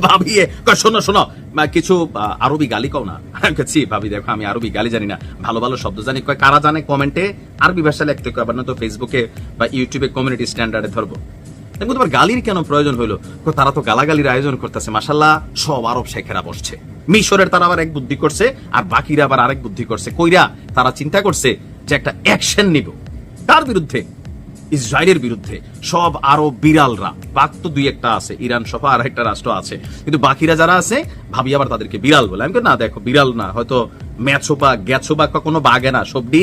ভাবি শোনো শোনো কিছু আরবি গালি কও না। ভাবি দেখো আমি আরবি গালি জানি না, ভালো ভালো শব্দ জানি। কারা জানে কমেন্টে আরবি ভাষা লিখতে, আবার না তো ফেসবুকে বা ইউটিউবে কমিউনিটি স্ট্যান্ডার্ডে ধরবো। তোমার গালির কেন প্রয়োজন হইলো? তারা তো গালাগালির আয়োজন করতেছে, মাশাল্লাহ সব আরব শেখেরা বসছে। মিশরের তারা আবার এক বুদ্ধি করছে, আর বাকিরা আবার আরেক বুদ্ধি করছে। কইরা তারা চিন্তা করছে যে একটা অ্যাকশন নিব। তার বিরুদ্ধে? ইসরায়েলের বিরুদ্ধে। সব আরব বিড়ালরা, বাঘ তো দুই একটা আছে, ইরান সহ আর একটা রাষ্ট্র আছে, কিন্তু বাকিরা যারা আছে ভাবি আবার তাদেরকে বিড়াল বলে। আমি না দেখো বিড়াল না, হয়তো ম্যাচো বা গ্যাছো বা কোনো বাঘে না, সবটি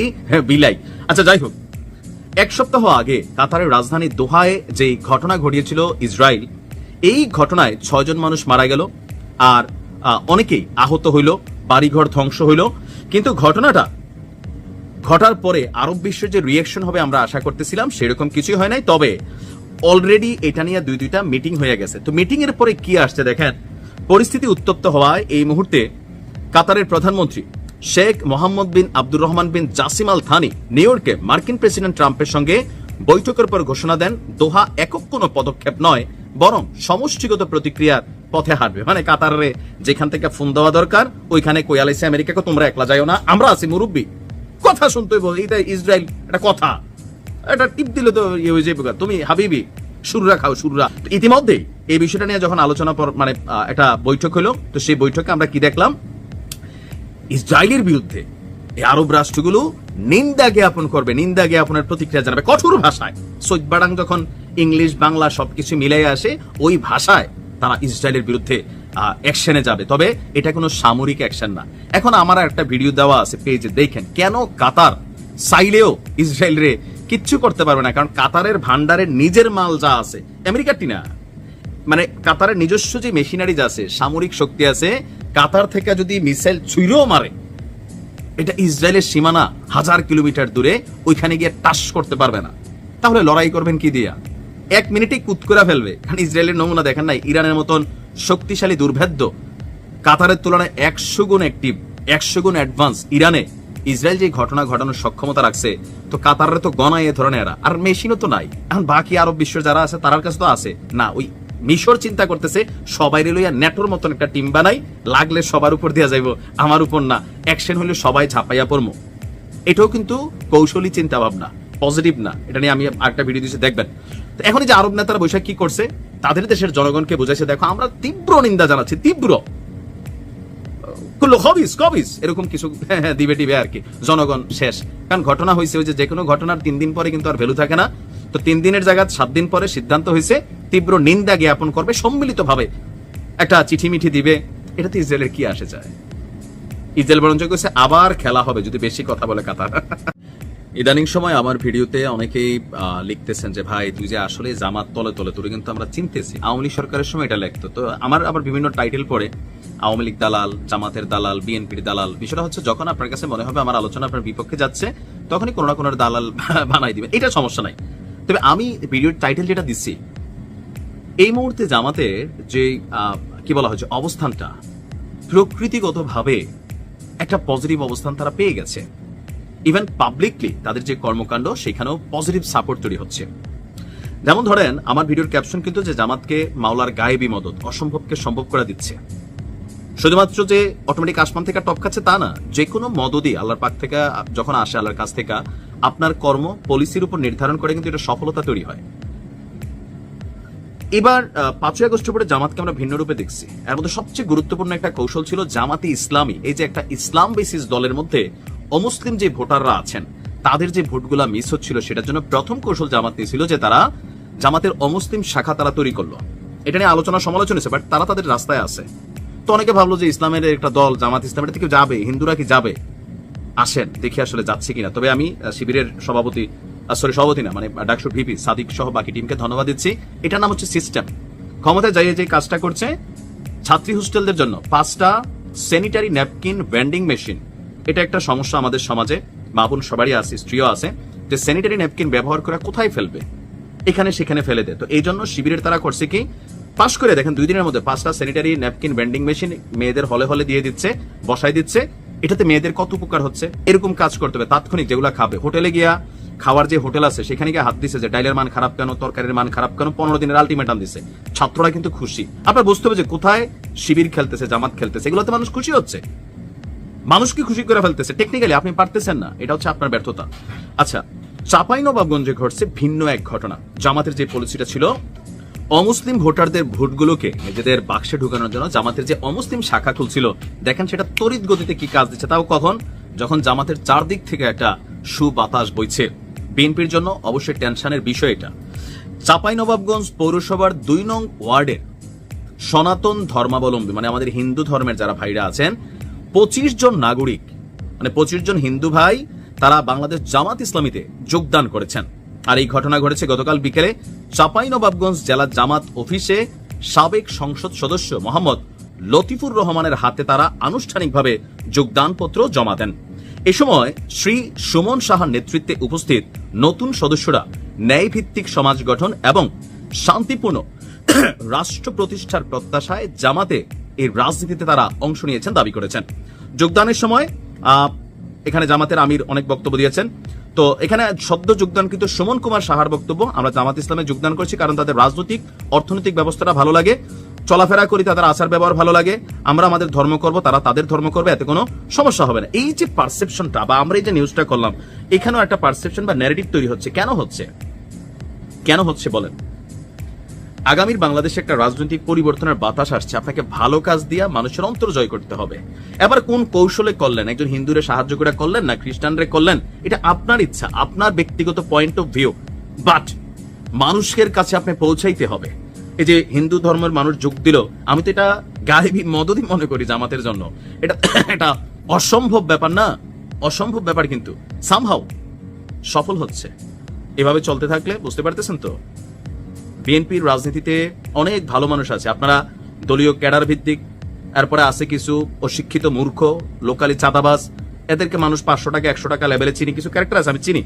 বিলাই। আচ্ছা যাই হোক, এক সপ্তাহ আগে কাতারের রাজধানী দোহায় যে ঘটনা ঘটিয়েছিল ইসরায়েল, এই ঘটনায় 6 জন মানুষ মারা গেল আর অনেকেই আহত হইল, বাড়িঘর ধ্বংস হইল। কিন্তু ঘটনাটা ঘটার পরে আরব বিশ্বের যে রিয়াকশন হবে আমরা আশা করতেছিলাম সেরকম কিছুই হয় নাই। তবে অলরেডি এটা নিয়ে দুইটা মিটিং হয়ে গেছে। তো মিটিং এর পরে কি আসছে দেখেন। পরিস্থিতি উত্তপ্ত হওয়ায় এই মুহূর্তে কাতারের প্রধানমন্ত্রী শেখ মোহাম্মদ বিন আব্দুর রহমান বিন জাসিম আল থানি নিউ ইয়র্কে মার্কিন প্রেসিডেন্ট ট্রাম্পের সঙ্গে বৈঠকের পর ঘোষণা দেন দোহা একক কোনো পদক্ষেপ নয়, বরং সমষ্টিগত প্রতিক্রিয়ার পথে হাঁটবে। মানে কাতারে যেখান থেকে ফোন দেওয়া দরকার ওইখানে কইয়ালাইছে আমেরিকাকে, তোমরা একলা যাইও না, আমরা আছি মুরব্বী, কথা শুনতে হইব। এটা ইসরায়েল, এটা কথা, এটা টিপ দিলে তো ইয়ে হয়ে যাবে। তুমি হাবিবি শুরুরা খাও শুরুরা। ইতিমধ্যেই এই বিষয়টা নিয়ে যখন আলোচনা মানে একটা বৈঠক হলো, তো সেই বৈঠকে আমরা কি দেখলাম, ইসরায়েলের বিরুদ্ধে এই আরব রাষ্ট্রগুলো নিন্দা জ্ঞাপন করবে, নিন্দা জ্ঞাপনের প্রতিক্রিয়া জানাবে কঠোর ভাষায়। সৈয়দ বাডাং যখন ইংলিশ বাংলা সবকিছু মিলাই আসে, ওই ভাষায় তারা ইসরায়েলের বিরুদ্ধে অ্যাকশনে যাবে। তবে এটা কোনো সামরিক অ্যাকশন না। এখন আমার একটা ভিডিও দেওয়া আছে পেজে, দেখেন কেন কাতার চাইলেও ইসরায়েলরে কিচ্ছু করতে পারবে না। কারণ কাতারের ভান্ডারের নিজের মাল যা আছে, আমেরিকারটি না, মানে কাতারের নিজস্ব যে মেশিনারি যা আছে, সামরিক শক্তি আছে, কাতার থেকে যদি মিসাইল ছুঁড়েও মারে, এটা ইসরায়েলের সীমানা 1000 কিলোমিটার দূরে, ওইখানে গিয়ে টাস করতে পারবে না। তাহলে লড়াই করবেন কি দিয়া? 1 মিনিটেই কুত করে ফেলবে। কারণ ইসরায়েলের নমুনা দেখেন নাই, ইরানের মতন শক্তিশালী দুর্ভেদ্য, কাতারের তুলনায় 100 গুণ অ্যাক্টিভ, 100 গুণ অ্যাডভান্স। ইরানে ইসরায়েল যে ঘটনা ঘটানোর সক্ষমতা রাখছে, তো কাতারের তো গণায় এ ধরনের এরা, আর মেশিনও তো নাই। এখন বাকি আরব বিশ্ব যারা আছে তার কাছে তো আছে না। ওই মিশর চিন্তা করতেছে সবাই লইয়া নেটোর মতন একটা টিম বানাই, লাগলে সবার উপর দেওয়া যাইব, আমার উপর না, অ্যাকশন হলে সবাই ঝাঁপাইয়া পড়বো। এটাও কিন্তু কৌশলী চিন্তা ভাবনা, পজিটিভ না। এটা নিয়ে আমি আরেকটা ভিডিও দিয়েছি, দেখবেন। তো এখন যে আরব নেতারা বৈশাখ কি করছে, তাদের দেশের জনগণকে বোঝাইছে, দেখো আমরা তীব্র নিন্দা জানাচ্ছি, তীব্র এরকম কিছু দিবে টিবে আর কি, জনগণ শেষ। কারণ ঘটনা হয়েছে ওই যে কোনো ঘটনার 3 দিন পরে কিন্তু আর ভ্যালু থাকে না। তো 3 দিনের জায়গায় 7 দিন পরে সিদ্ধান্ত হয়েছে তীব্র নিন্দা জ্ঞাপন করবে, সম্মিলিত ভাবে একটা চিঠি মিঠি দিবে। এটাতে ইসরায়েলের কি আসে যায়? ইসরায়েল বরঞ্চ কইছে আবার খেলা হবে যদি বেশি কথা বলে কাতার। ইদানিং সময় আমার ভিডিওতে অনেকেই লিখতেছেন যে ভাই তুই যে আসলে জামাত তলে তলে, তোর কিন্তু আমরা চিনতেছি। আওয়ামী লীগ সরকারের সময় এটা লিখতো। তো আমার আবার বিভিন্ন টাইটেল পড়ে, আওয়ামী লীগ দালাল, জামাতের দালাল, বিএনপির দালাল। বিষয়টা হচ্ছে যখন আপনার কাছে মনে হবে আমার আলোচনা আপনার বিপক্ষে যাচ্ছে, তখনই কোনো না কোনো দালাল বানাই দিবে, এটা সমস্যা নাই। তবে আমি ভিডিওর টাইটেল যেটা দিচ্ছি, এই মুহূর্তে জামাতের যে কি বলা হচ্ছে অবস্থানটা, প্রকৃতিগতভাবে একটা পজিটিভ অবস্থান তারা পেয়ে গেছে। ইভেন পাবলিকলি তাদের যে কর্মকাণ্ড, সেখানেও পজিটিভ সাপোর্ট তৈরি হচ্ছে। যেমন ধরেন আমার ভিডিওর ক্যাপশন কিন্তু যে জামাতকে মাওলার গায়েবী মদত, অসম্ভবকে সম্ভব করে দিচ্ছে। শুধুমাত্র যে অটোমেটিক আসমান থেকে টপ খাচ্ছে তা না, যে কোনো মদতই আল্লাহর পাক থেকে যখন আসে, আল্লাহর কাছ থেকে, আপনার কর্ম পলিসির উপর নির্ধারণ করে কিন্তু এটা সফলতা তৈরি হয়। এবার 5ই আগস্টের পরে জামাতকে আমরা ভিন্ন রূপে দেখছি। এর মধ্যে সবচেয়ে গুরুত্বপূর্ণ একটা কৌশল ছিল জামাতে ইসলামী, এই যে একটা ইসলাম বেসিস দলের মধ্যে অমুসলিম যে ভোটাররা আছেন তাদের যে ভোটগুলা মিস হচ্ছিল, সেটার জন্য প্রথম কৌশল জামাত নিয়েছিল যে তারা জামাতের অমুসলিম শাখা তারা তৈরি করলো। এটা নিয়ে আলোচনা সমালোচনা হয়েছে, বাট তারা তাদের রাস্তায় আছে। তো অনেকে ভাবলো যে ইসলামের একটা দল জামাত ইসলামের থেকে যাবে, হিন্দুরা কি যাবে, আসেন দেখি আসলে যাচ্ছে কিনা। তবে আমি শিবিরের সভাপতি না, মানে ডাকসুর ভিপি সাদিক সহ বাকি টিমকে ধন্যবাদ দিচ্ছি। এটার নাম হচ্ছে সিস্টেম। ক্ষমতায় যাইয়ে যে কাজটা করছে, ছাত্রী হোস্টেলদের জন্য 5টা স্যানিটারি ন্যাপকিন ভেন্ডিং মেশিন। এটা একটা সমস্যা আমাদের সমাজে, মা বোন সবারই আছে, স্ত্রীও আছে, যে স্যানিটারি ন্যাপকিন ব্যবহার করে কোথায় ফেলবে, এখানে সেখানে ফেলে দেয়। তো এই জন্য শিবিরের তারা করছে কি, পাশ করে দেখেন 2 দিনের মধ্যে 5টা স্যানিটারি ন্যাপকিন ভেন্ডিং মেশিন মেয়েদের হলে হলে দিয়ে দিচ্ছে, বসাই দিচ্ছে। এটাতে মেয়েদের কত উপকার হচ্ছে। এরকম কাজ করতে হবে তাৎক্ষণিক, যেগুলা খাবে, হোটেলে গিয়া খাওয়ার যে হোটেল আছে সেখানে গিয়ে হাত দিছে যে ডাইলের মান খারাপ কেন, তরকারির মান খারাপ কেন, 15 দিনের আলটিমেটাম দিছে। ছাত্ররা কিন্তু খুশি। আপনার বুঝতে হবে যে কোথায় শিবির খেলতেছে, জামাত খেলতেছে, এগুলোতে মানুষ খুশি হচ্ছে, মানুষকে খুশি করে ফেলতেছে। টেকনিক্যালি আপনি পারতেছেন না, এটা হচ্ছে আপনার ব্যর্থতা। আচ্ছা, চাঁপাইনবাবগঞ্জে ঘটছে ভিন্ন এক ঘটনা। জামাতের যে পলিসিটা ছিল অমুসলিম ভোটারদের ভোটগুলোকে নিজেদের বাক্সে ঢুকানোর জন্য জামাতের যে অমুসলিম শাখা খুলছিল, দেখেন সেটা তড়িৎ গতিতে কি কাজ দিচ্ছে। তাও কখন? যখন জামাতের চারদিক থেকে একটা সুবাতাস বইছে। বিএনপির জন্য অবশ্যই টেনশনের বিষয় এটা। চাঁপাইনবাবগঞ্জ পৌরসভার 2 নং ওয়ার্ডের সনাতন ধর্মাবলম্বী মানে আমাদের হিন্দু ধর্মের যারা ভাইরা আছেন 25 জন নাগরিক মানে 25 জন হিন্দু ভাই তারা বাংলাদেশ জামাত ইসলামীতে যোগদান করেছেন। আর এই ঘটনা ঘটেছে গতকাল বিকেলে চাঁপাইনবাবগঞ্জ জেলা জামাত অফিসে। সাবেক সংসদ সদস্য মোহাম্মদ লতিফুর রহমানের হাতে তারা আনুষ্ঠানিকভাবে যোগদানপত্র জমা দেন। এ সময় শ্রী সুমন সাহার নেতৃত্বে উপস্থিত নতুন সদস্যরা ন্যায়ভিত্তিক সমাজ গঠন এবং শান্তিপূর্ণ রাষ্ট্র প্রতিষ্ঠার প্রত্যাশায় জামাতে এই রাজনীতিতে তারা অংশ নিয়েছেন দাবি করেছেন। যোগদানের সময় এখানে জামাতের আমির অনেক বক্তব্য দিয়েছেন। তো এখানে সদ্য যোগদানকৃত সুমন কুমার সাহার বক্তব্য, আমরা জামাত ইসলামে যোগদান করছি কারণ তাদের রাজনৈতিক অর্থনৈতিক ব্যবস্থাটা ভালো লাগে, চলাফেরা করি, তাদের আচার ব্যবহার ভালো লাগে, আমরা আমাদের ধর্ম করব, তারা তাদের ধর্ম করবে, এতে কোনো সমস্যা হবে না। এই যে পারসেপশনটা বা আমরা এই যে নিউজটা করলাম, এখানেও একটা পারসেপশন বা ন্যারেটিভ তৈরি হচ্ছে। কেন হচ্ছে বলেন? আগামীর বাংলাদেশে একটা রাজনৈতিক পরিবর্তনের বাতাস আসছে। আপনাকে ভালো কাজ দিয়া মানুষের অন্তর জয় করতে হবে। এবার কোন কৌশলে করলেন, একজন হিন্দুরে সাহায্য করে করলেন না খ্রিস্টানরে করলেন, এটা আপনার ইচ্ছা, আপনার ব্যক্তিগত পয়েন্ট অফ ভিউ, বাট মানুষের কাছে আপনি পৌঁছাইতে হবে। এই যে হিন্দু ধর্মের মানুষ যোগ দিল, আমি তো এটা গায়েবী মদতই মনে করি জামাতের জন্য। এটা অসম্ভব ব্যাপার না, অসম্ভব ব্যাপার, কিন্তু সামহাউ সফল হচ্ছে। এভাবে চলতে থাকলে বুঝতে পারতেছেন তো বিএনপির রাজনীতিতে অনেক ভালো মানুষ আছে। আপনারা দলীয় ক্যাডার ভিত্তিক, এরপরে আছে কিছু অশিক্ষিত মূর্খ লোকালি চাঁদাবাজ, এদেরকে মানুষ 500 টাকা 100 টাকা লেভেলে চিনি, কিছু ক্যারেক্টার আছে আমি চিনি।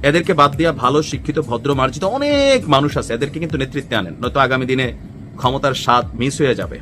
এদেরকে বাদ দিয়া ভালো শিক্ষিত ভদ্র মার্জিত অনেক মানুষ আছে, এদেরকে কিন্তু নেতৃত্বে আনেন, নয়তো আগামী দিনে ক্ষমতার স্বাদ মিস হয়ে যাবে।